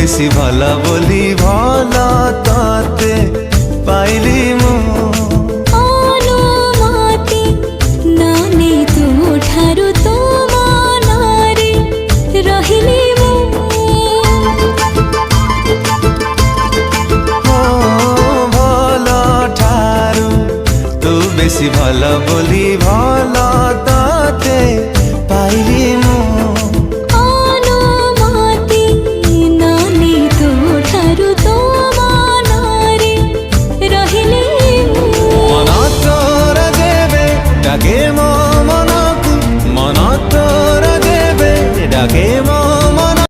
বেশি ভালা বলি ভালা তাতে পাইলি মু অনুমতি নানে ତୁ ଠାରୁ ତୋ ମନରେ ରହିଲି ମୁଁ ଭଲ ଠାରୁ ତୁ ବେଶି ଭଲ ବୋଲି ଭଲ